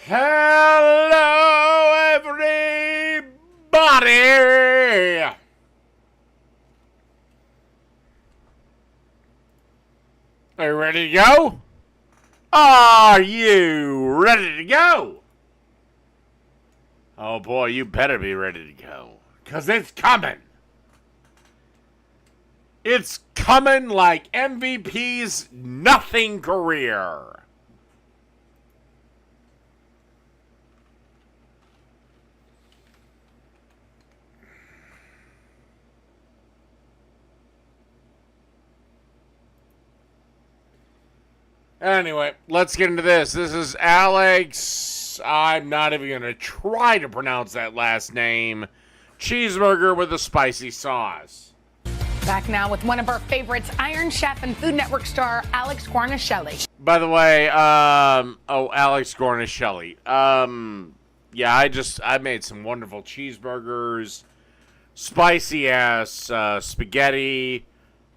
Hello, everybody! Are you ready to go? Are you ready to go? Oh boy, you better be ready to go. Because it's coming. It's coming like MVP's nothing career. Anyway, let's get into this. This is Alex. I'm not even going to try to pronounce that last name. Cheeseburger with a spicy sauce. Back now with one of our favorites, Iron Chef and Food Network star Alex Guarnaschelli. By the way, Alex Guarnaschelli. Yeah, I made some wonderful cheeseburgers, spicy ass spaghetti,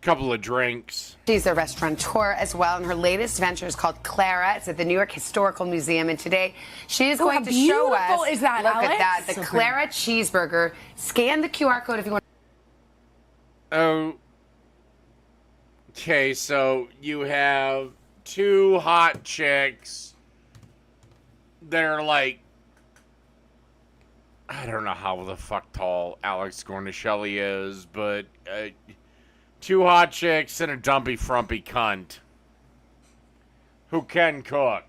couple of drinks. She's a restaurateur as well, and her latest venture is called Clara. It's at the New York Historical Museum, and today she is going to show us. How beautiful is that, Look Alex? at that, the So Clara cheeseburger. Scan the QR code if you want. Oh. Okay, so you have two hot chicks that are like, I don't know how the fuck tall Alex Guarnaschelli is, but two hot chicks and a dumpy frumpy cunt who can cook.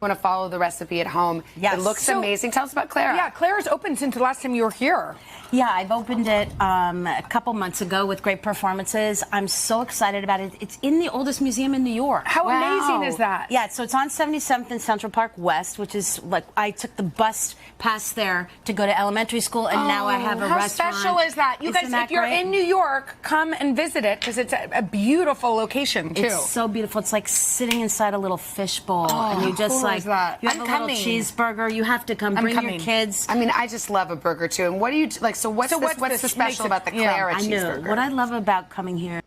Want to follow the recipe at home. Yes. It looks amazing. Tell us about Clara. Yeah, Claire's open since the last time you were here. Yeah, I've opened it a couple months ago with great performances. I'm so excited about it. It's in the oldest museum in New York. How Wow. amazing is that? Yeah, so it's on 77th and Central Park West, which is like I took the bus past there to go to elementary school, and now I have a How restaurant. special is that? You Isn't guys, that if you're great? in New York, come and visit it because it's a beautiful location, too. It's so beautiful. It's like sitting inside a little fishbowl, and you just cool like is that? you have I'm a little coming. cheeseburger. You have to come. I'm Bring coming. your kids. I mean, I just love a burger too. And what do you like? So what's what's the this makes special it- about the yeah, Clara I know cheeseburger? what I love about coming here.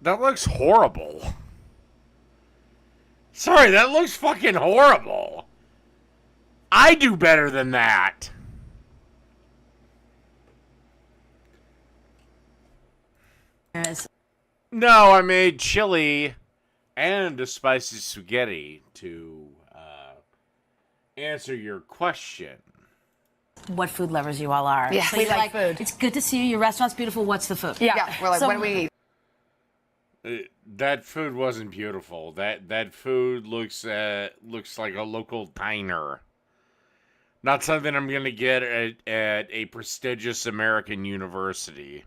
That looks horrible. Sorry, that looks fucking horrible. I do better than that. Is No, I made chili and a spicy spaghetti to answer your question. what food lovers you all are. Yeah, so we you're like food. It's good to see you. Your restaurant's beautiful. What's the food? Yeah. We're like, So- what do we eat? That food wasn't beautiful. That food looks like a local diner. Not something I'm gonna get at a prestigious American university.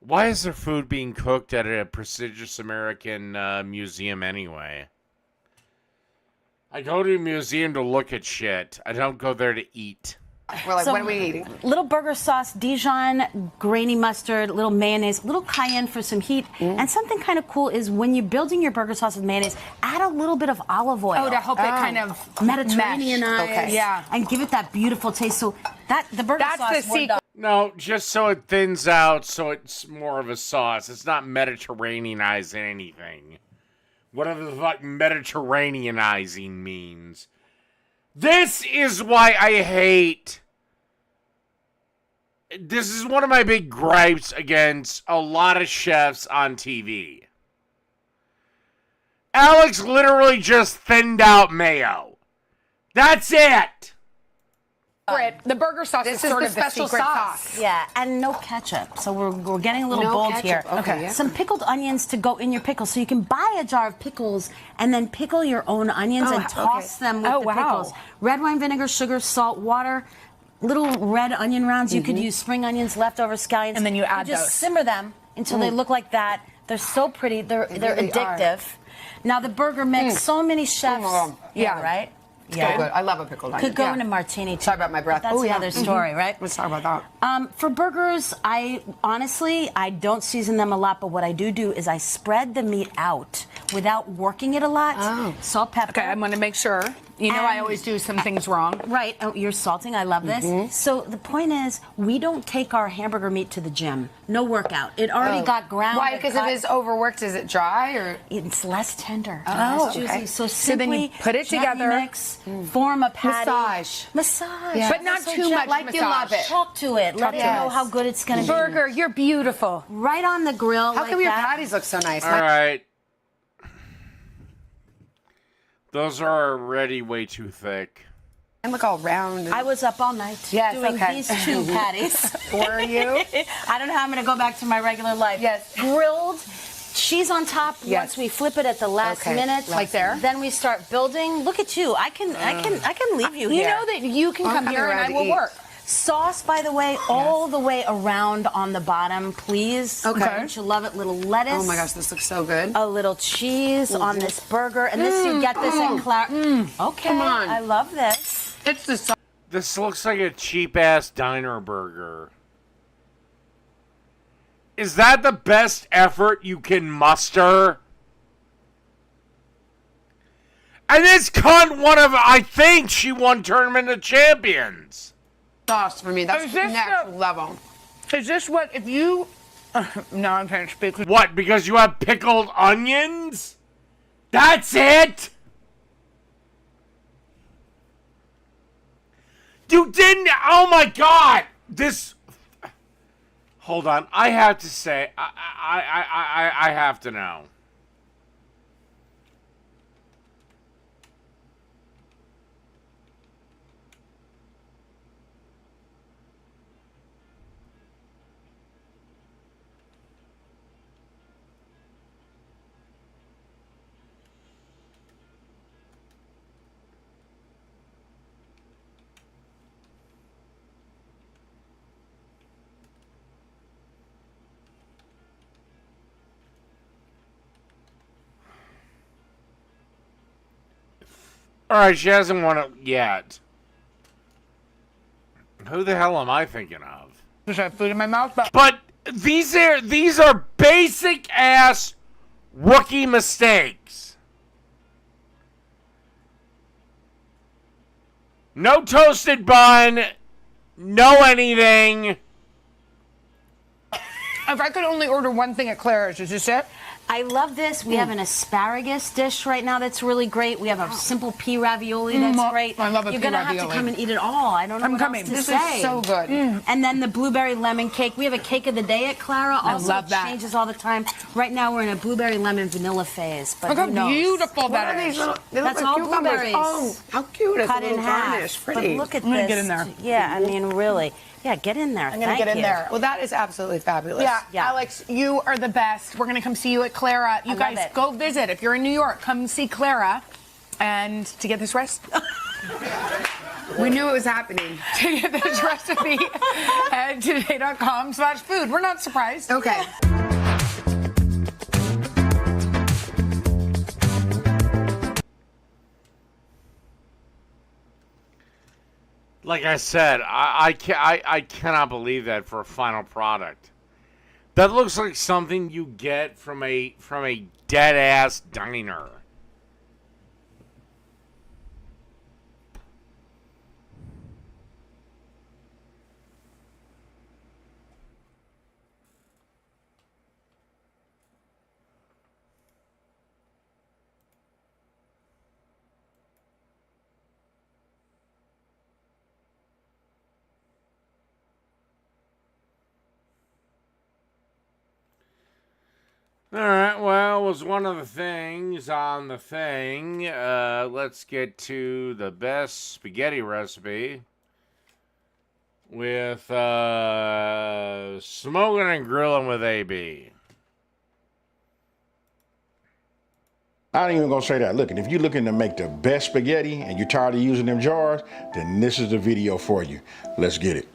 Why is there food being cooked at a prestigious American museum anyway? I go to a museum to look at shit. I don't go there to eat. We're like, So- what are we eating? Little burger sauce, Dijon, grainy mustard, little mayonnaise, little cayenne for some heat. And something kind of cool is when you're building your burger sauce with mayonnaise, add a little bit of olive oil. Oh, to help it kind of Mediterraneanize, mesh. Okay. Yeah. and give it that beautiful taste. So that the burger That's sauce. the we're secret. done. No, just so it thins out, so it's more of a sauce. It's not Mediterraneanizing anything. Whatever the fuck Mediterraneanizing means. This is why I hate. This is one of my big gripes against a lot of chefs on TV. Alex literally just thinned out mayo. That's it. The burger sauce This is is sort the of the special secret sauce. sauce. Yeah, and no ketchup. So we're getting a little No bold ketchup. here. Okay, yeah. Some pickled onions to go in your pickles. So you can buy a jar of pickles and then pickle your own onions Oh, and toss them with Oh, the wow. pickles. Red wine vinegar, sugar, salt, water. Little red onion rounds. You could use spring onions, leftover scallions. And then you add just those. simmer them until they look like that. They're so pretty. They're really are. addictive. Now the burger makes so many chefs. Oh, yeah. right? Yeah. So good. I love a pickled onion. Could go Yeah. in a martini too. Sorry about my breath. That's Oh, yeah. another story, right? Let's talk about that. For burgers, I honestly don't season them a lot, but what I do is I spread the meat out without working it a lot. Oh. Salt, pepper. Okay, I'm going to make sure. You know, I And- always do some things wrong. Right. Oh, you're salting. I love this. So the point is, we don't take our hamburger meat to the gym. No workout. It already got ground. Why? and Because if cut. it's overworked, is it dry or? It's less tender. Oh, less juicy. okay. So So then simply you put it gently together. mix, form a patty. Massage. Massage. But not So too much like you love it. Talk to it. Let it Yes. know how good it's going to be. Burger, you're beautiful. Right on the grill. How like come your that. patties look so nice? All right. Those are already way too thick. Mine look all round. I was up all night Yes, doing okay. these two patties. Were you? I don't know how I'm going to go back to my regular life. Yes. Grilled. Cheese on top. Yes. Once we flip it at the last Okay, minute, like there. Then we start building. Look at you. I can leave you You here. know that you can I'm come coming here and around I to will eat. work. Sauce, by the way, all the way around on the bottom, please. Okay. Don't you love it? Little lettuce. Oh my gosh, this looks so good. A little cheese on this burger, and this you get this at Clara. Okay, Come on. I love this. It's the sauce. This looks like a cheap ass diner burger. Is that the best effort you can muster? And this cunt I think she won Tournament of Champions. Sauce for me. That's Is this next the- level. Is this what, if you... no, I can't speak. What, because you have pickled onions? That's it? You didn't, oh my god! This, hold on, I have to say, I have to know. Alright, she hasn't won it yet. Who the hell am I thinking of? Just have food in my mouth, but... But these are basic ass rookie mistakes. No toasted bun, no anything. If I could only order one thing at Clara's, is this it? I love this. We have an asparagus dish right now that's really great. We have a simple pea ravioli that's great. I love a You're pea gonna have ravioli. to come and eat it all. I don't know I'm what coming. else to This say. is so good. And then the blueberry lemon cake. We have a cake of the day at Clara. Also, love that. it changes all the time. Right now, we're in a blueberry lemon vanilla phase. But Look how who knows? beautiful What are that these is. little? They look That's like all cucumbers. blueberries. Oh, how cute! It's Cut a in little half. garnish. But Pretty. look at I'm this. gonna get in there. Yeah, I mean, really. Yeah, get in there. I'm gonna get in there. Well, that is absolutely fabulous. Yeah, Yeah. Alex, you are the best. We're gonna come see you at Clara. You love guys it. go visit. If you're in New York, come see Clara. And to get this recipe, We knew it was happening. to get this recipe at today.com/food. We're not surprised. Okay. Like I said, I cannot believe that for a final product. That looks like something you get from a dead ass diner. Alright, well, it was one of the things on the thing. Let's get to the best spaghetti recipe with smoking and grilling with AB. I ain't even gonna say that. Look, and if you're looking to make the best spaghetti and you're tired of using them jars, then this is the video for you. Let's get it.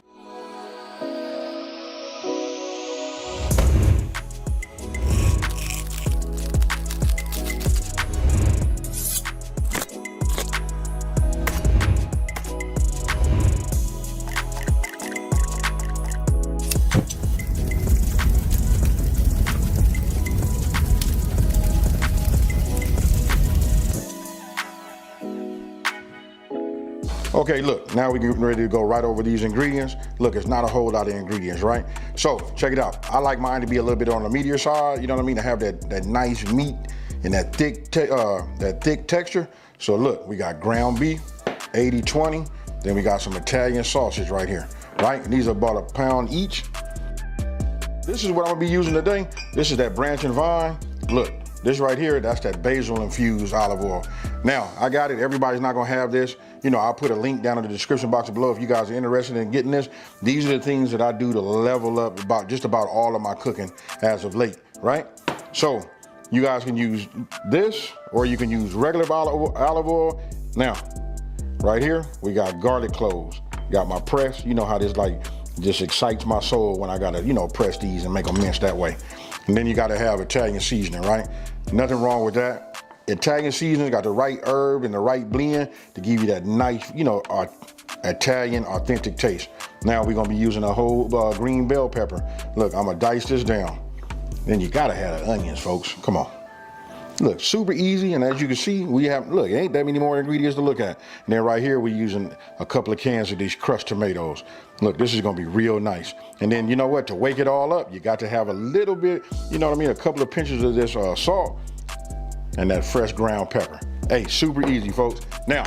Okay, look, now we're getting ready to go right over these ingredients. Look, it's not a whole lot of ingredients, right? So check it out. I like mine to be a little bit on the meatier side, you know what I mean? To have that nice meat and that thick texture. So look, we got ground beef, 80-20. Then we got some Italian sausage right here, right? And these are about a pound each. This is what I'm gonna be using today. This is that Branch and Vine. Look, this right here, that's that basil infused olive oil. Now, I got it, everybody's not gonna have this. You know, I'll put a link down in the description box below if you guys are interested in getting this. These are the things that I do to level up just about all of my cooking as of late, right? So, you guys can use this, or you can use regular olive oil. Now, right here, we got garlic cloves. Got my press, you know how this like, just excites my soul when I gotta, you know, press these and make them mince that way. And then you gotta have Italian seasoning, right? Nothing wrong with that. Italian seasoning got the right herb and the right blend to give you that nice, you know, Italian authentic taste. Now we're gonna be using a whole green bell pepper. Look, I'm gonna dice this down. Then you gotta have the onions, folks. Come on. Look, super easy, and as you can see, we have, look, ain't that many more ingredients to look at. And then right here, we're using a couple of cans of these crushed tomatoes. Look, this is gonna be real nice. And then, you know what, to wake it all up, you got to have a little bit, you know what I mean, a couple of pinches of this salt and that fresh ground pepper. Hey, super easy, folks. Now,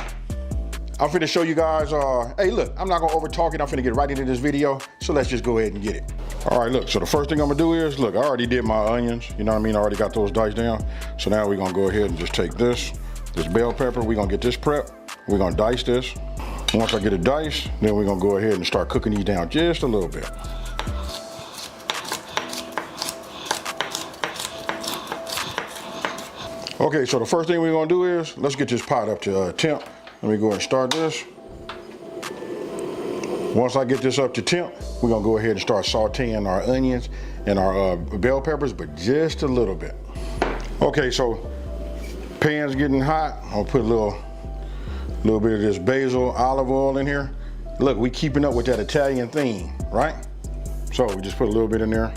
I'm finna show you guys, hey, look, I'm not gonna over talk it, I'm finna get right into this video, so let's just go ahead and get it. All right, look, so the first thing I'm gonna do is, look, I already did my onions, you know what I mean? I already got those diced down. So now we're gonna go ahead and just take this bell pepper, we're gonna get this prepped, we're gonna dice this. Once I get it diced, then we're gonna go ahead and start cooking these down just a little bit. Okay, so the first thing we're gonna do is, let's get this pot up to temp. Let me go ahead and start this. Once I get this up to temp, we're gonna go ahead and start sauteing our onions and our bell peppers, but just a little bit. Okay, so pan's getting hot. I'll put a little bit of this basil olive oil in here. Look, we keeping up with that Italian theme, right? So we just put a little bit in there.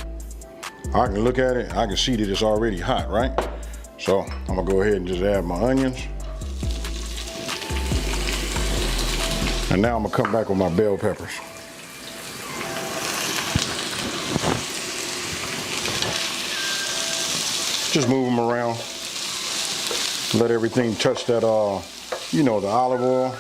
I can look at it, I can see that it's already hot, right? So I'm gonna go ahead and just add my onions. And now I'm gonna come back with my bell peppers. Just move them around. Let everything touch that, you know, the olive oil.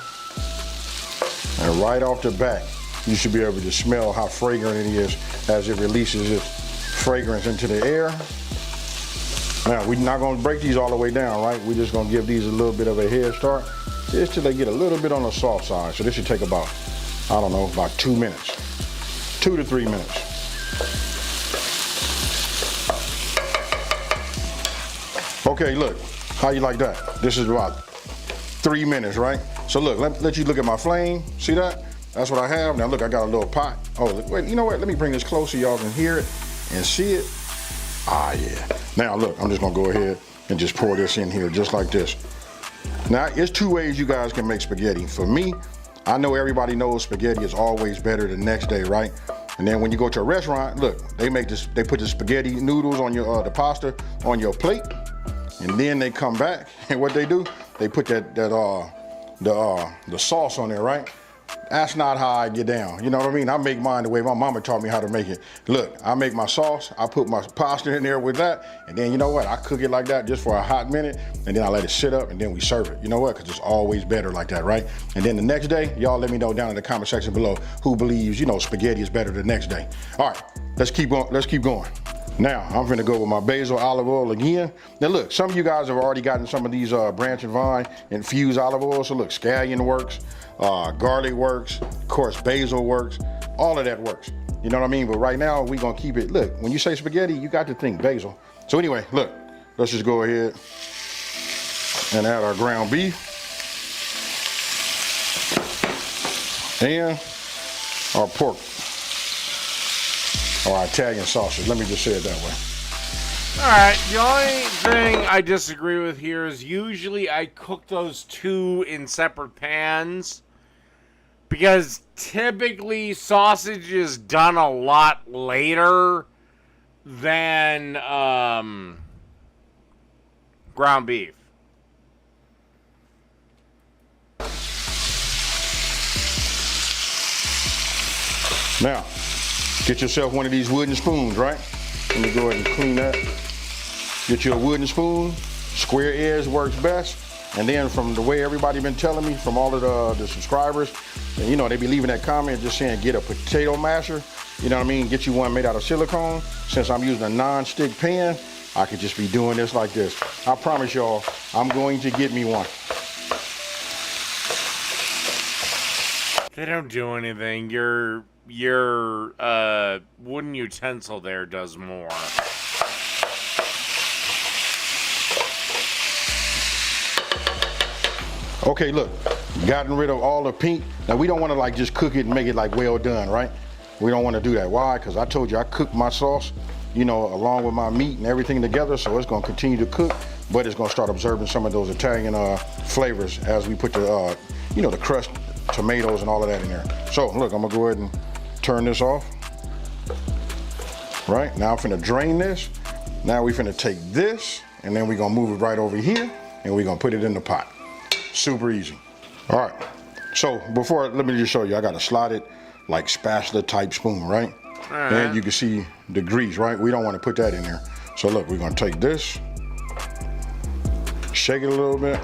And right off the bat, you should be able to smell how fragrant it is as it releases its fragrance into the air. Now, we're not gonna break these all the way down, right? We're just gonna give these a little bit of a head start, just till they get a little bit on the soft side. So this should take about, I don't know, about 2 minutes, 2 to 3 minutes. Okay, look, how you like that? This is about 3 minutes, right? So look, let you look at my flame. See that? That's what I have. Now look, I got a little pot. Oh, wait, you know what? Let me bring this close so y'all can hear it and see it. Ah, yeah. Now look, I'm just gonna go ahead and just pour this in here just like this. Now, there's 2 ways you guys can make spaghetti. For me, I know everybody knows spaghetti is always better the next day, right? And then when you go to a restaurant, look, they put the spaghetti noodles on your, the pasta on your plate, and then they come back, and what they do, they put the sauce on there, right? That's not how I get down. You know what I mean? I make mine the way my mama taught me how to make it. Look, I make my sauce, I put my pasta in there with that, and then you know what? I cook it like that just for a hot minute, and then I let it sit up, and then we serve it. You know what? Because it's always better like that, right? And then the next day, y'all let me know down in the comment section below who believes, you know, spaghetti is better the next day. All right, let's keep going. Now, I'm gonna go with my basil olive oil again. Now look, some of you guys have already gotten some of these Branch and Vine infused olive oil. So look, scallion works, garlic works, of course basil works, all of that works. You know what I mean? But right now, we're gonna keep it, look, when you say spaghetti, you got to think basil. So anyway, look, let's just go ahead and add our ground beef. And our pork. Or Italian sausage, let me just say it that way. Alright, the only thing I disagree with here is usually I cook those 2 in separate pans. Because typically sausage is done a lot later than ground beef. Now, get yourself one of these wooden spoons, right? Let me go ahead and clean that. Get you a wooden spoon. Square edge works best. And then from the way everybody been telling me, from all of the subscribers, and you know, they be leaving that comment just saying get a potato masher. You know what I mean? Get you one made out of silicone. Since I'm using a non-stick pan, I could just be doing this like this. I promise y'all, I'm going to get me one. They don't do anything. Your wooden utensil there does more. Okay, look, gotten rid of all the pink. Now we don't want to like just cook it and make it like well done, right? We don't want to do that. Why? Because I told you I cooked my sauce, you know, along with my meat and everything together, so it's gonna continue to cook, but it's gonna start absorbing some of those Italian flavors as we put the, you know, the crushed tomatoes and all of that in there. So look, I'm gonna go ahead and turn this off. Right, now I'm finna drain this. Now we finna take this, and then we're gonna move it right over here, and we're gonna put it in the pot. Super easy. All right, so before, let me just show you, I got a slotted, like spatula type spoon, right? And you can see the grease, right? We don't wanna put that in there. So look, we're gonna take this, shake it a little bit,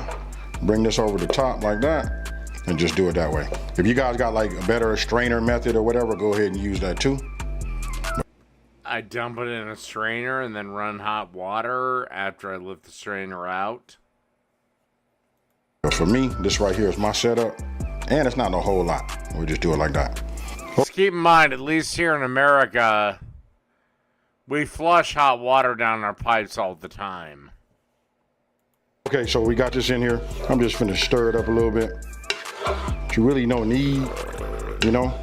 bring this over the top like that, and just do it that way. If you guys got like a better strainer method or whatever, go ahead and use that too. I dump it in a strainer and then run hot water after I lift the strainer out. But for me, this right here is my setup, and it's not a whole lot. We just do it like that. Just keep in mind, at least here in America, we flush hot water down our pipes all the time. Okay, so we got this in here. I'm just gonna stir it up a little bit. You really don't need, you know?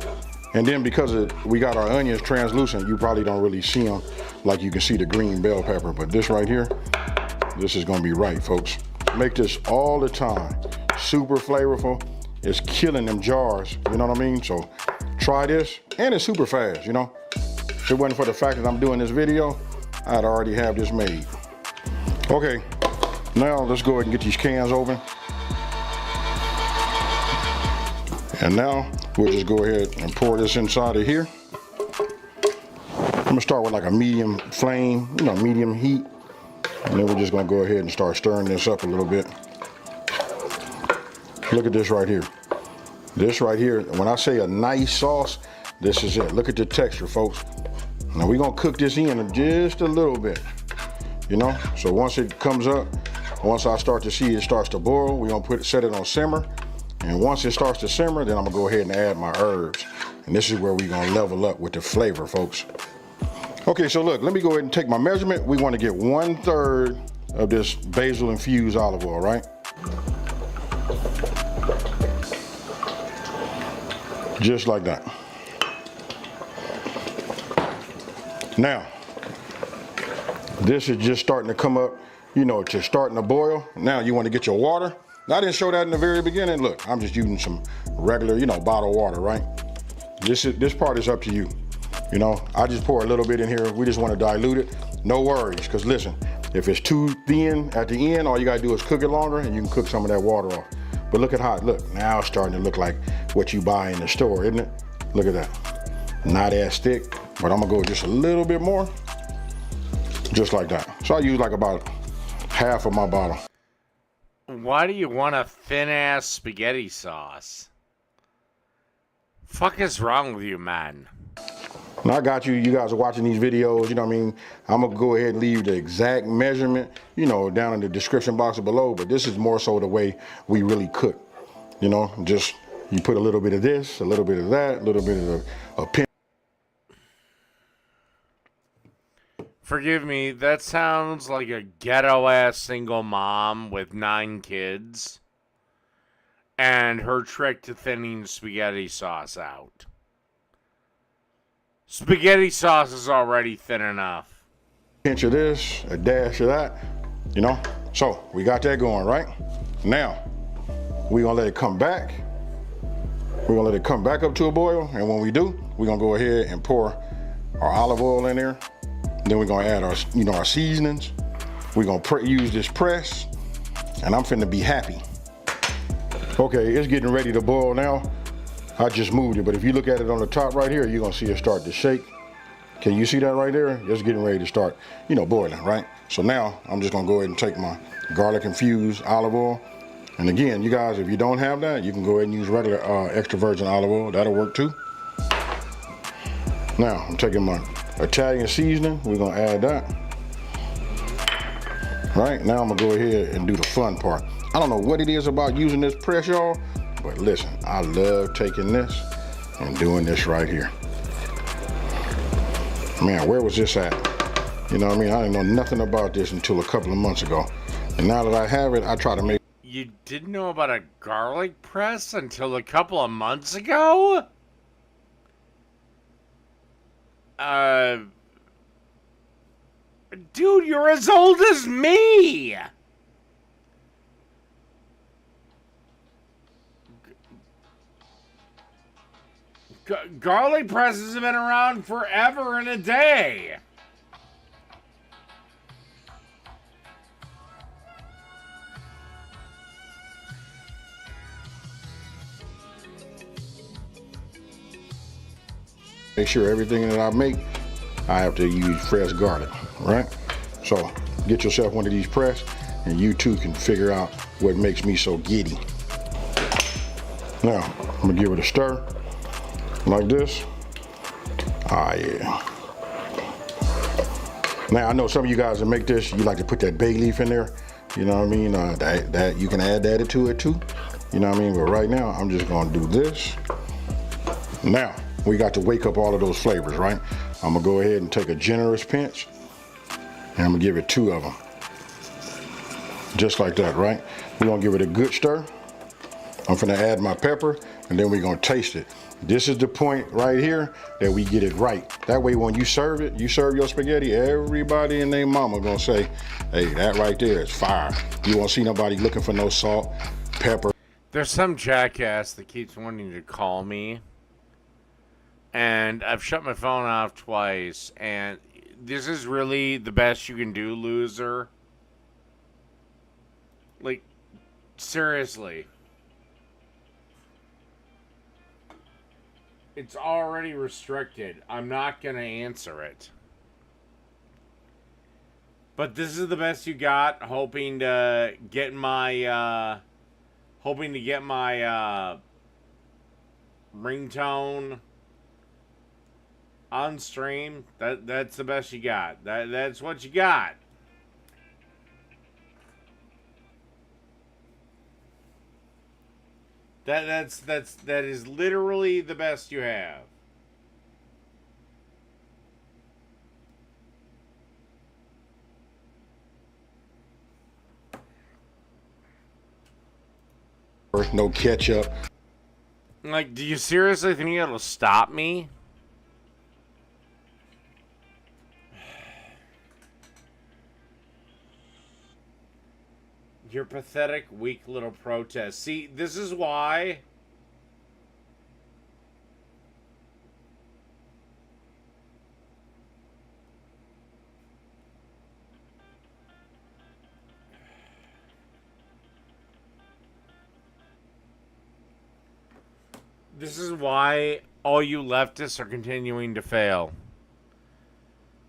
And then because we got our onions translucent, you probably don't really see them like you can see the green bell pepper. But this right here, this is gonna be right, folks. Make this all the time. Super flavorful. It's killing them jars, you know what I mean? So try this, and it's super fast, you know? If it wasn't for the fact that I'm doing this video, I'd already have this made. Okay, now let's go ahead and get these cans open. And now we'll just go ahead and pour this inside of here. I'm gonna start with like a medium flame, you know, medium heat. And then we're just gonna go ahead and start stirring this up a little bit. Look at this right here. This right here, when I say a nice sauce, this is it. Look at the texture, folks. Now we're gonna cook this in just a little bit, you know? So once it comes up, once I start to see it starts to boil, we're gonna set it on simmer. And once it starts to simmer, then I'm gonna go ahead and add my herbs. And this is where we're gonna level up with the flavor, folks. Okay, so look, let me go ahead and take my measurement. We wanna get 1/3 of this basil infused olive oil, right? Just like that. Now, this is just starting to come up, you know, just starting to boil. Now you wanna get your water. Now, I didn't show that in the very beginning. Look, I'm just using some regular, you know, bottled water, right? This part is up to you. You know, I just pour a little bit in here. We just want to dilute it. No worries, because listen, if it's too thin at the end, all you gotta do is cook it longer and you can cook some of that water off. But look at how, look, now it's starting to look like what you buy in the store, isn't it? Look at that. Not as thick, but I'm gonna go just a little bit more. Just like that. So I use like about half of my bottle. Why do you want a thin-ass spaghetti sauce? Fuck is wrong with you, man? Now I got you. You guys are watching these videos, you know what I mean? I'm gonna go ahead and leave the exact measurement, you know, down in the description box below, but this is more so the way we really cook. You know, just, you put a little bit of this, a little bit of that, a little bit of a pin. Forgive me, that sounds like a ghetto-ass single mom with 9 kids. And her trick to thinning spaghetti sauce out. Spaghetti sauce is already thin enough. Pinch of this, a dash of that, you know? So, we got that going, right? Now, we're gonna let it come back. We're gonna let it come back up to a boil, and when we do, we're gonna go ahead and pour our olive oil in there. Then we're gonna add our, you know, our seasonings. We're gonna use this press, and I'm finna be happy. Okay, it's getting ready to boil now. I just moved it, but if you look at it on the top right here, you're gonna see it start to shake. Can you see that right there? It's getting ready to start, boiling, right? So now I'm just gonna go ahead and take my garlic infused olive oil. And again, you guys, if you don't have that, you can go ahead and use regular extra virgin olive oil. That'll work too. Now I'm taking my Italian seasoning. We're gonna add that. Right, now I'm gonna go ahead and do the fun part. I don't know what it is about using this press, y'all, but listen, I love taking this and doing this right here. Man, where was this at? You know what I mean? I didn't know nothing about this until a couple of months ago. And now that I have it, I try to make... You didn't know about a garlic press until a couple of months ago? Dude, you're as old as me! Garlic presses have been around forever and a day. Make sure everything that I make, I have to use fresh garlic, right? So get yourself one of these press and you too can figure out what makes me so giddy. Now, I'm gonna give it a stir like this. Ah, yeah. Now, I know some of you guys that make this, you like to put that bay leaf in there. You know what I mean? That you can add that to it too. You know what I mean? But right now, I'm just gonna do this. Now, we got to wake up all of those flavors, right? I'm gonna go ahead and take a generous pinch and I'm gonna give it 2 of them. Just like that, right? We're gonna give it a good stir. I'm gonna add my pepper and then we're gonna taste it. This is the point right here that we get it right. That way when you serve it, you serve your spaghetti, everybody and their mama gonna say, hey, that right there is fire. You won't see nobody looking for no salt, pepper. There's some jackass that keeps wanting to call me. And I've shut my phone off twice. And this is really the best you can do, loser. Like, seriously. It's already restricted. I'm not going to answer it. But this is the best you got. Hoping to get my ringtone on stream. That's the best you got. That's what you got. That is literally the best you have. No ketchup. Like, do you seriously think it'll stop me? Your pathetic, weak little protest. See, this is why. This is why all you leftists are continuing to fail.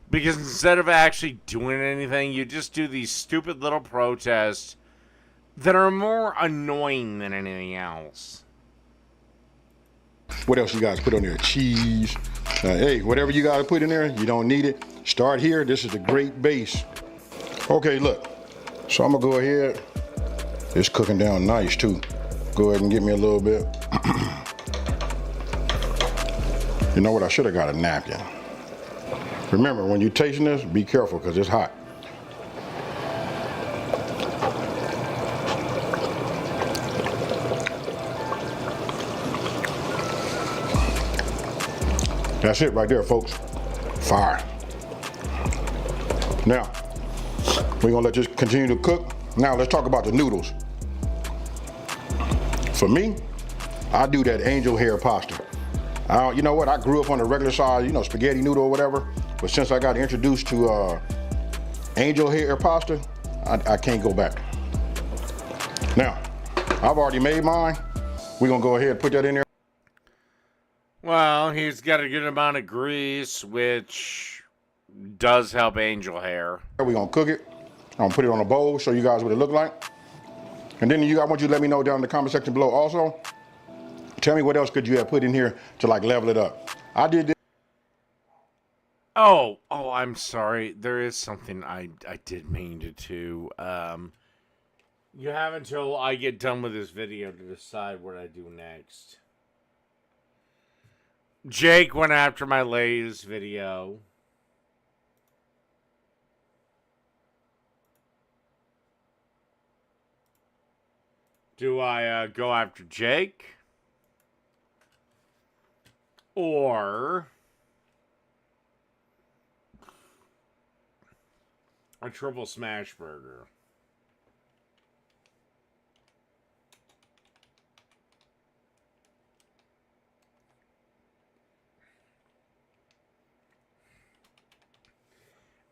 Because instead of actually doing anything, you just do these stupid little protests that are more annoying than anything else. What else you guys put on there? Cheese. Hey, whatever you guys put in there, you don't need it. Start here. This is a great base. Okay, look. So I'm gonna go ahead. It's cooking down nice too. Go ahead and get me a little bit. You know what? I should have got a napkin. Remember, when you're tasting this, be careful because it's hot. That's it right there, folks. Fire. Now, we're gonna let this continue to cook. Now let's talk about the noodles. For me, I do that angel hair pasta. You know what? I grew up on the regular size, spaghetti noodle or whatever. But since I got introduced to angel hair pasta, I can't go back. Now, I've already made mine. We're gonna go ahead and put that in there. Well, he's got a good amount of grease, which does help angel hair. We're gonna cook it. I'm gonna put it on a bowl, show you guys what it look like. And then I want you to let me know down in the comment section below also. Tell me what else could you have put in here to like level it up. I did this. Oh, I'm sorry. There is something I did mean to do. You have until I get done with this video to decide what I do next. Jake went after my latest video. Do I go after Jake? Or a triple smash burger?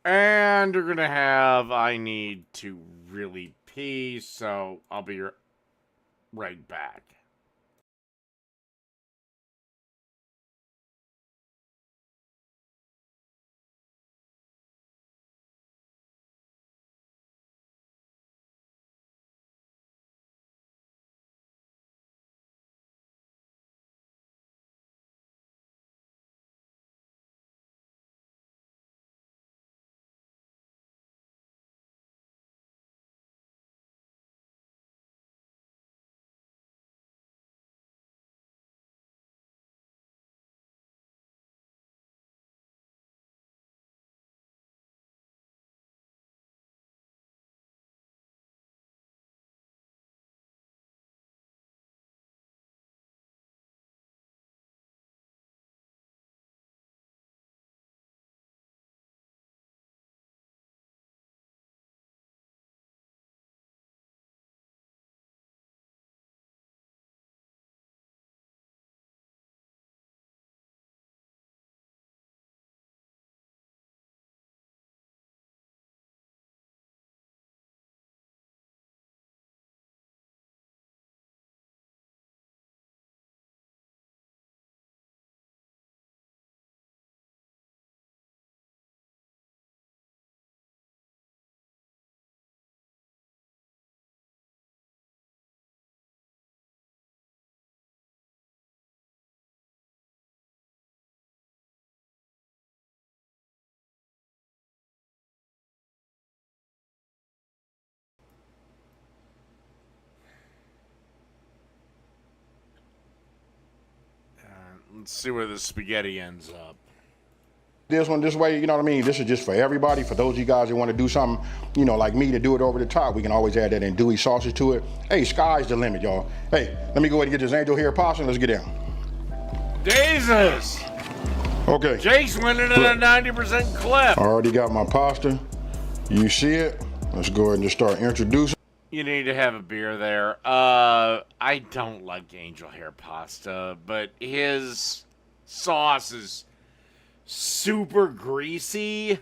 And we're gonna have, I need to really pee, so I'll be right back. Let's see where the spaghetti ends up. This one this way, you know what I mean? This is just for everybody. For those of you guys that want to do something, you know, like me, to do it over the top, we can always add that andouille sausage to it. Hey, sky's the limit, y'all. Hey, let me go ahead and get this angel hair pasta and let's get in. Jesus! Okay. Jake's winning at a 90% clip. I already got my pasta. You see it? Let's go ahead and just start introducing. You need to have a beer there. I don't like angel hair pasta, but his sauce is super greasy.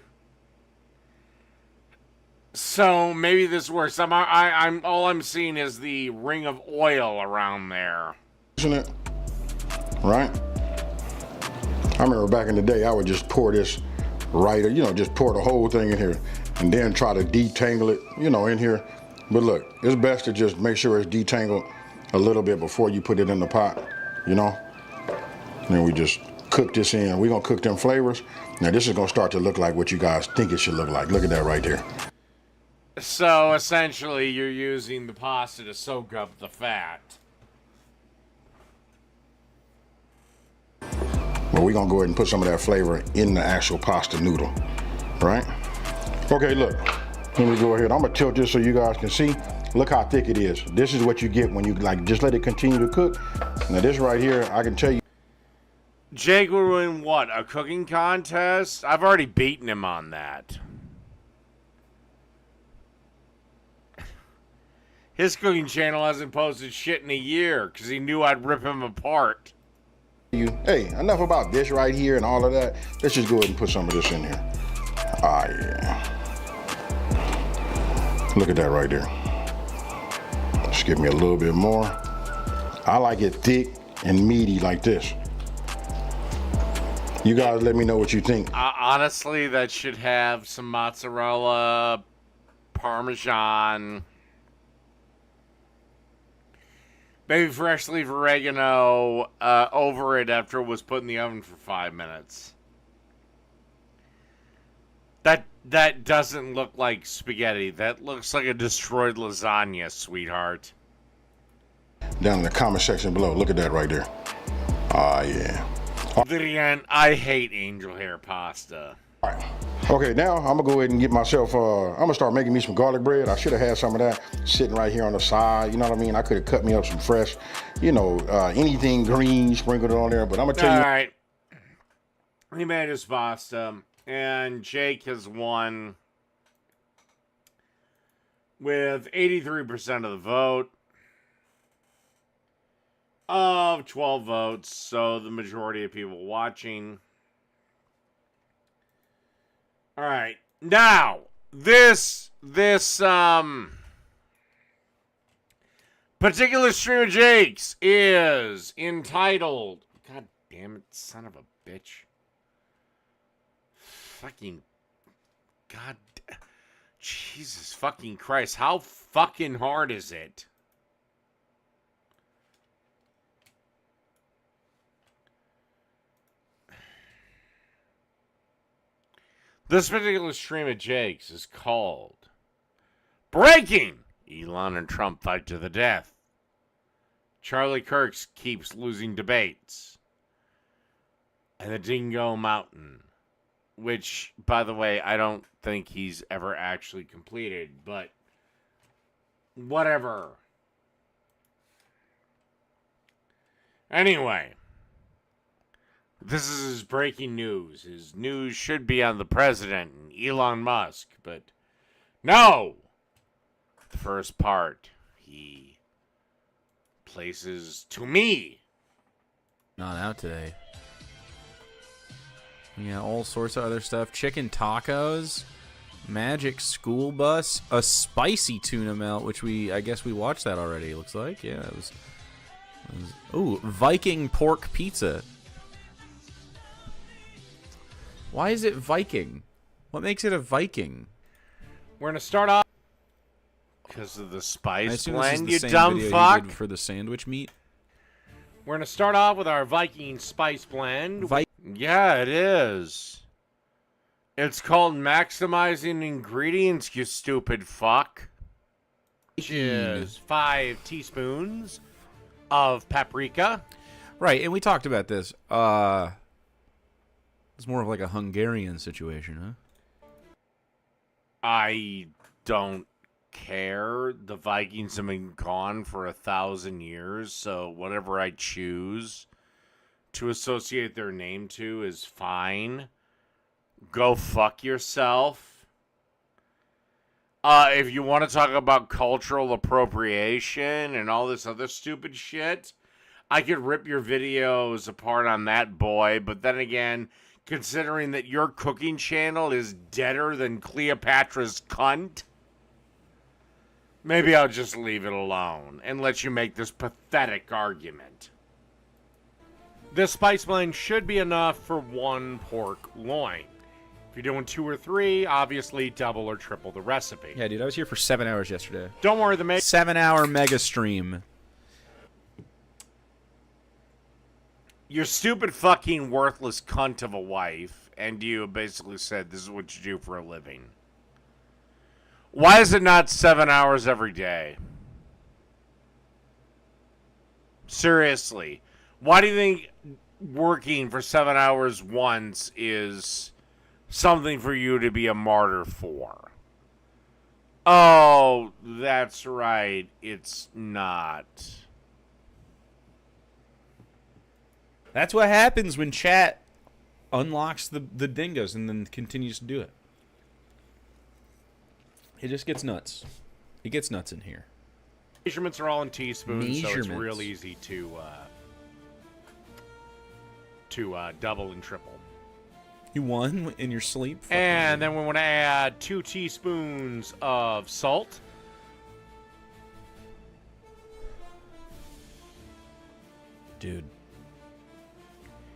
So maybe this works. I'm all I'm seeing is the ring of oil around there. Isn't it? Right? I remember back in the day, I would just pour this right, you know, just pour the whole thing in here and then try to detangle it, you know, in here. But look, it's best to just make sure it's detangled a little bit before you put it in the pot, you know? And then we just cook this in. We're gonna cook them flavors. Now this is gonna start to look like what you guys think it should look like. Look at that right there. So essentially you're using the pasta to soak up the fat. Well, we're gonna go ahead and put some of that flavor in the actual pasta noodle, right? Okay, look, let me go ahead. I'm gonna tilt this so you guys can see. Look how thick it is. This is what you get when you like just let it continue to cook. Now this right here, I can tell you. Jake will win what? A cooking contest? I've already beaten him on that. His cooking channel hasn't posted shit in a year because he knew I'd rip him apart. Hey, enough about this right here and all of that. Let's just go ahead and put some of this in here. Ah, yeah. Look at that right there. Just give me a little bit more. I like it thick and meaty like this. You guys let me know what you think. Honestly, that should have some mozzarella, Parmesan, maybe fresh leaf oregano over it after it was put in the oven for 5 minutes. That doesn't look like spaghetti. That looks like a destroyed lasagna, sweetheart. Down in the comment section below. Look at that right there. Ah, yeah. Then again, I hate angel hair pasta. All right. Okay, now I'm gonna go ahead and get myself. I'm gonna start making me some garlic bread. I should have had some of that sitting right here on the side. You know what I mean? I could have cut me up some fresh, anything green, sprinkled it on there. But I'm gonna tell you. All right. He made his pasta, and Jake has won with 83% of the vote of 12 votes, so the majority of people watching. All right, now this particular stream of Jake's is entitled, God damn it, son of a bitch, fucking God, Jesus fucking Christ, how fucking hard is it? This particular stream of Jake's is called Breaking! Elon and Trump Fight to the Death. Charlie Kirk keeps losing debates. And the Dingo Mountain. Which, by the way, I don't think he's ever actually completed, but whatever. Anyway. This is his breaking news. His news should be on the president and Elon Musk, but no! The first part, he places to me. Not out today. Yeah, all sorts of other stuff. Chicken tacos, Magic School Bus, a spicy tuna melt, which I guess we watched that already, it looks like. Yeah, it was ooh, Viking pork pizza. Why is it Viking? What makes it a Viking? We're going to start off because of the I spice assume blend, this you is the same dumb video fuck. you did for the sandwich meat. We're going to start off with our Viking spice blend. Vi- Yeah, it is. It's called Maximizing Ingredients, you stupid fuck. Which is 5 teaspoons of paprika. Right, and we talked about this. It's more of like a Hungarian situation, huh? I don't care. The Vikings have been gone for 1,000 years, so whatever I choose to associate their name to is fine. Go fuck yourself. If you want to talk about cultural appropriation and all this other stupid shit, I could rip your videos apart on that, boy, but then again, considering that your cooking channel is deader than Cleopatra's cunt, maybe I'll just leave it alone and let you make this pathetic argument. This spice blend should be enough for 1 pork loin. If you're doing 2 or 3, obviously double or triple the recipe. Yeah, dude, I was here for 7 hours yesterday. Don't worry, the 7-hour mega stream. Your stupid fucking worthless cunt of a wife, and you basically said this is what you do for a living. Why is it not 7 hours every day? Seriously. Why do you think working for 7 hours once is something for you to be a martyr for? Oh, that's right. It's not. That's what happens when chat unlocks the dingoes and then continues to do it. It just gets nuts. It gets nuts in here. Measurements are all in teaspoons, so it's Measurements. real easy to double and triple. You won in your sleep? And then we want to add 2 teaspoons of salt. Dude.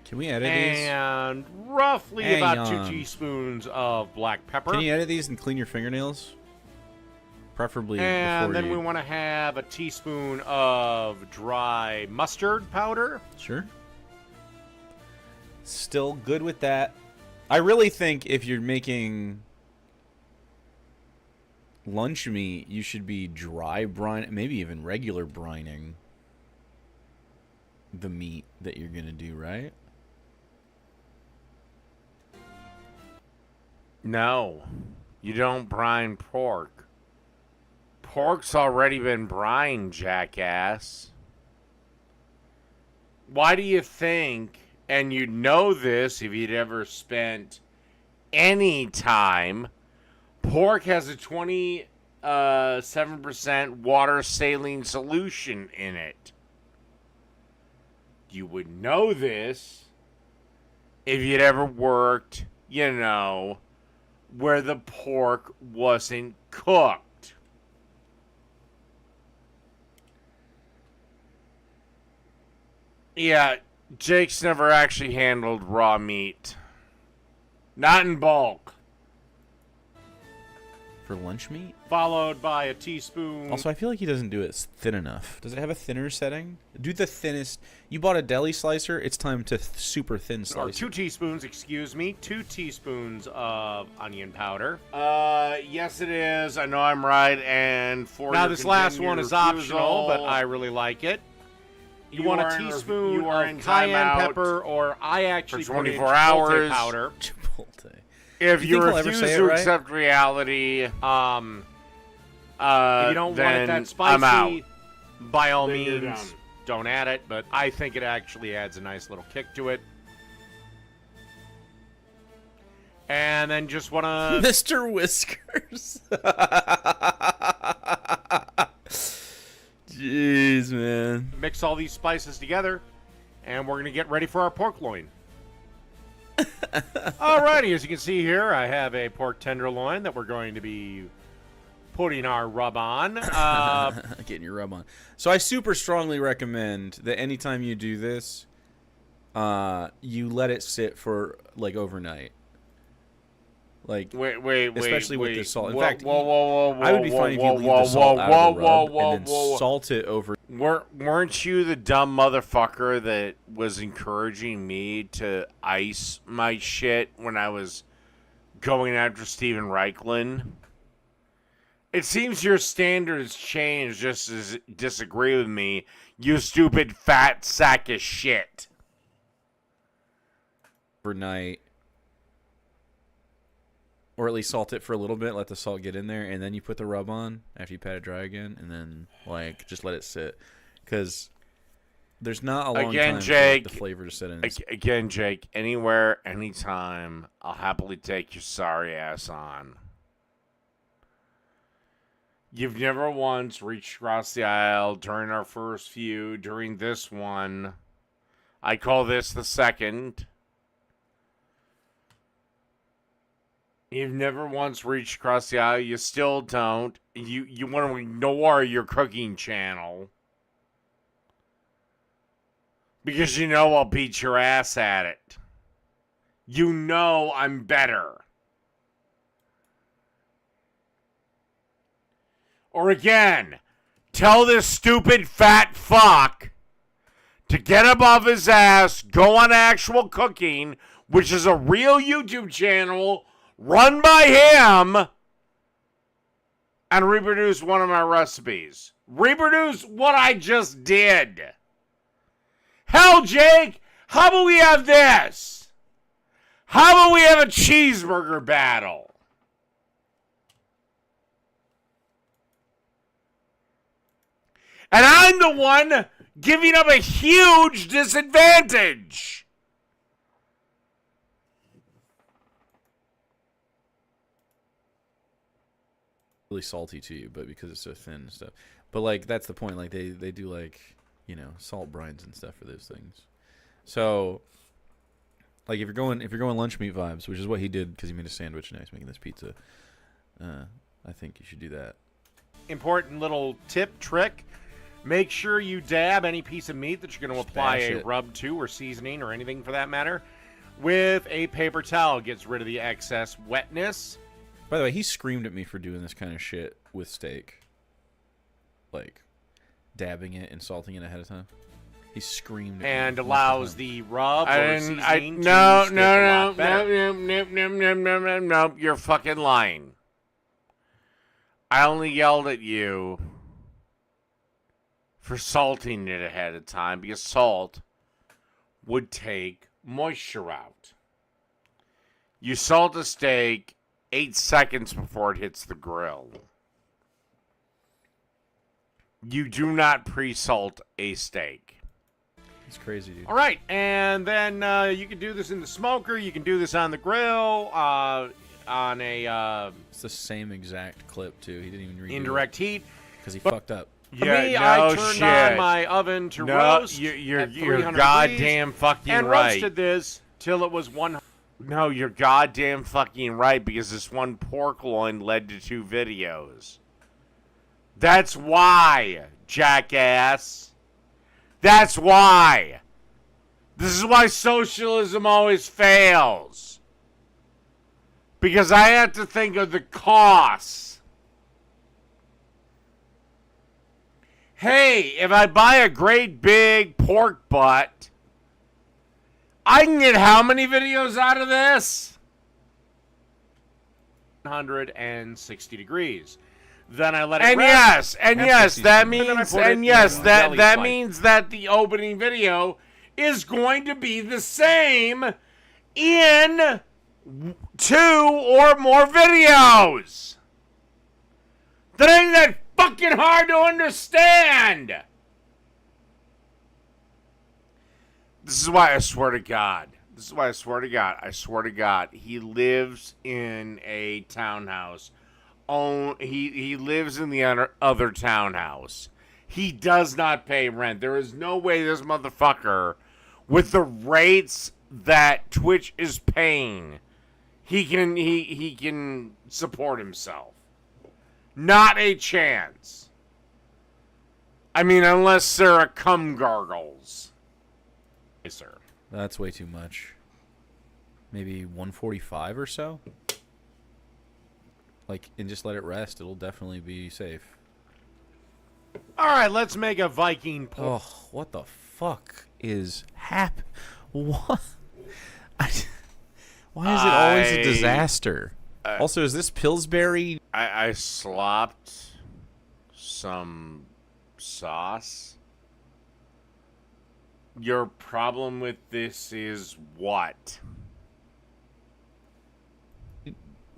Can we edit these? And roughly Hang about on. 2 teaspoons of black pepper. Can you edit these and clean your fingernails? Preferably And before then you... we want to have a teaspoon of dry mustard powder. Sure. Still good with that. I really think if you're making lunch meat, you should be dry brine, maybe even regular brining the meat that you're gonna do, right? No, you don't brine pork. Pork's already been brined, jackass. Why do you think, and you'd know this if you'd ever spent any time, pork has a 27% water saline solution in it? You would know this if you'd ever worked, you know, where the pork wasn't cooked. Yeah, Jake's never actually handled raw meat. Not in bulk. For lunch meat? Followed by a teaspoon. Also, I feel like he doesn't do it thin enough. Does it have a thinner setting? Do the thinnest. You bought a deli slicer. It's time to super thin Or slice. 2 teaspoons, excuse me. 2 teaspoons of onion powder. Yes it is. I know I'm right. And for Now your this last one is optional, but refusal, I really like it. You, You want are a in teaspoon you are of in cayenne timeout pepper, or I actually for put in 24 chipotle hours. powder. Chipotle. if You you think he'll ever refuse say it to right? accept reality, If you don't want it then that spicy, I'm out. by all Then you're means, done. don't add it. But I think it actually adds a nice little kick to it. And then just want to Mr. Whiskers. Jeez, man. mix all these spices together, and we're going to get ready for our pork loin. Alrighty, as you can see here, I have a pork tenderloin that we're going to be putting our rub on. Getting your rub on. So I super strongly recommend that anytime you do this, you let it sit for like overnight. Like, Wait. especially with the salt. In Whoa, fact, whoa, I would be fine if you leave the salt out of the rub and then salt it over. Weren't you the dumb motherfucker that was encouraging me to ice my shit when I was going after Steven Reichlin? It seems your standards changed just as disagree with me, you stupid fat sack of shit. Overnight, or at least salt it for a little bit, let the salt get in there, and then you put the rub on after you pat it dry again, and then like just let it sit, because there's not a long Again, time Jake, for the flavor to sit in. Again, Jake, anywhere, anytime, I'll happily take your sorry ass on. You've never once reached across the aisle during our first feud, during this one. I call this the second. You've never once reached across the aisle. You still don't. You want to ignore your cooking channel. Because you know I'll beat your ass at it. You know I'm better. Or again, tell this stupid fat fuck to get above his ass, go on Actual Cooking, which is a real YouTube channel run by him, and reproduce one of my recipes. Reproduce what I just did. Hell, Jake, how about we have this? How about we have a cheeseburger battle? And I'm the one giving up a huge disadvantage. Really salty to you, but because it's so thin and stuff. But like that's the point. Like they do like, you know, salt brines and stuff for those things. So like if you're going lunch meat vibes, which is what he did because he made a sandwich and now he's making this pizza. I think you should do that. Important little tip, trick. Make sure you dab any piece of meat that you're going to apply bash a it. rub to or seasoning or anything for that matter with a paper towel. Gets rid of the excess wetness. By the way, he screamed at me for doing this kind of shit with steak. Like, dabbing it and salting it ahead of time. He screamed at me And multiple allows times. the rub I or didn't. seasoning No, to stick a no, lot better. no. You're fucking lying. I only yelled at you for salting it ahead of time because salt would take moisture out. You salt a steak 8 seconds before it hits the grill. You do not pre-salt a steak. It's crazy, dude. All right, and then you can do this in the smoker. You can do this on the grill, on a It's the same exact clip, too. He didn't even read indirect heat. because he fucked up. For me, I turned on my oven to roast you're at 300 goddamn degrees fucking and right. roasted this till it was 100. No, you're goddamn fucking right because this one pork loin led to 2 videos. That's why, jackass. That's why. This is why socialism always fails. Because I have to think of the costs. Hey, if I buy a great big pork butt, I can get how many videos out of this? 160 degrees. Then I let it And rest. yes, that And then I means, put it and yes, in that deli that slice. means that the opening video is going to be the same in 2 or more videos. That ain't that fucking hard to understand. This is why I swear to God. I swear to God, he lives in a townhouse. He lives in the other townhouse. He does not pay rent. There is no way this motherfucker, with the rates that Twitch is paying, he can support himself. Not a chance. I mean, unless Sarah cum gargles. Yes, sir. That's way too much. Maybe 145 or so? Like, and just let it rest. It'll definitely be safe. All right, let's make a Viking pork. Oh, what the fuck is What? Why is it always a disaster? Also, is this Pillsbury? I slopped some sauce. Your problem with this is what?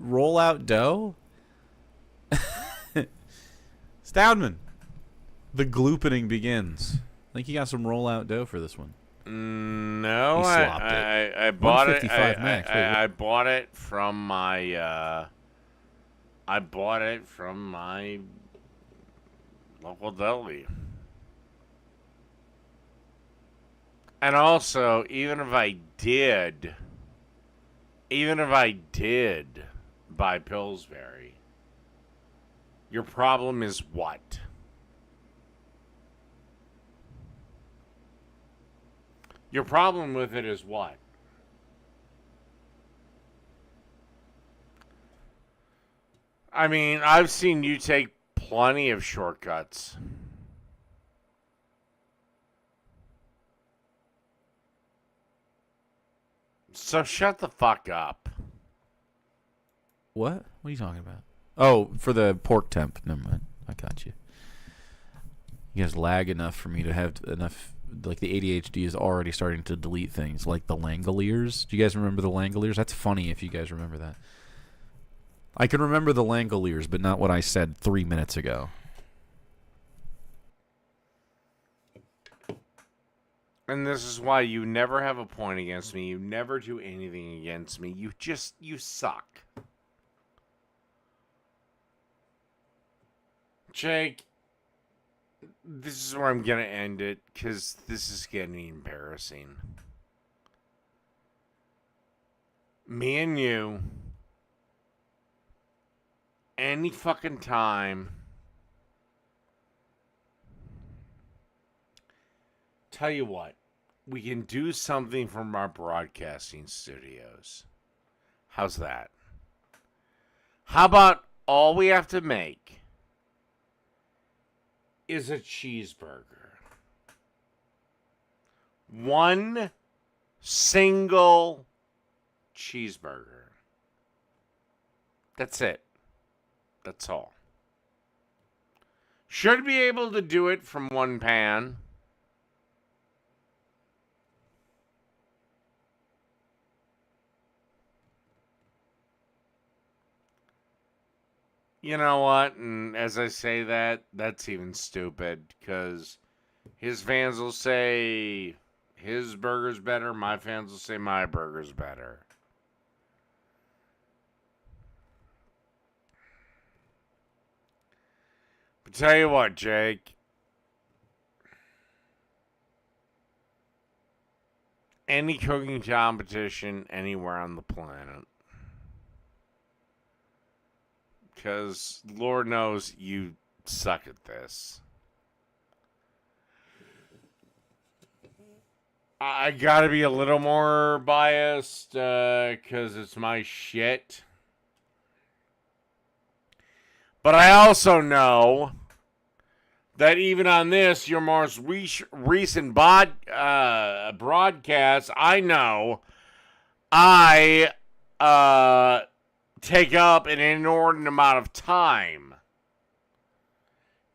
Rollout dough? Stoudman. The gloopening begins. I think you got some rollout dough for this one. No, He slopped I bought it. 155 max. Wait, I bought it from my. I bought it from my local deli. And also, even if I did buy Pillsbury, your problem is what? Your problem with it is what? I mean, I've seen you take plenty of shortcuts. So shut the fuck up. What? What are you talking about? Oh, for the pork temp. Never mind. I got you. You guys lag enough for me to have enough. Like, the ADHD is already starting to delete things, like the Langoliers. Do you guys remember the Langoliers? That's funny if you guys remember that. I can remember the Langoliers, but not what I said 3 minutes ago. And this is why you never have a point against me. You never do anything against me. You suck. Jake, this is where I'm going to end it, because this is getting embarrassing. Me and you, any fucking time, Tell you what, we can do something from our broadcasting studios. How's that? How about all we have to make is a cheeseburger? One single cheeseburger. That's it. That's all. Should be able to do it from one pan. You know what? And as I say that, that's even stupid because his fans will say his burger's better. My fans will say my burger's better. But tell you what, Jake. Any cooking competition anywhere on the planet. Because Lord knows you suck at this. I gotta be a little more biased because it's my shit. But I also know that even on this, your most recent broadcast, I know I take up an inordinate amount of time.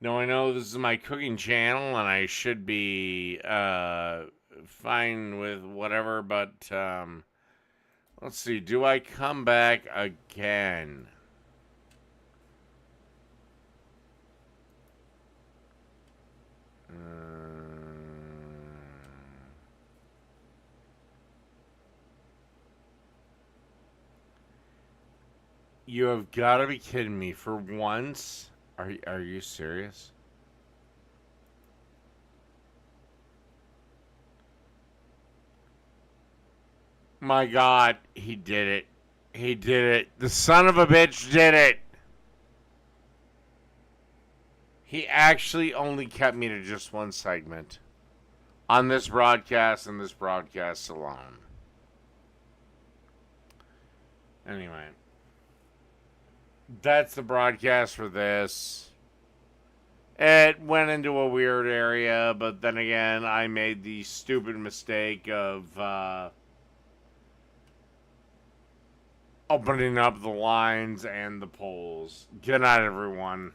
Now, I know this is my cooking channel, and I should be fine with whatever, but let's see. Do I come back again? You have got to be kidding me. For once? Are you serious? My God, he did it. He did it. The son of a bitch did it. He actually only kept me to just one segment on this broadcast and this broadcast alone. Anyway. That's the broadcast for this. It went into a weird area, but then again, I made the stupid mistake of opening up the lines and the polls. Good night, everyone.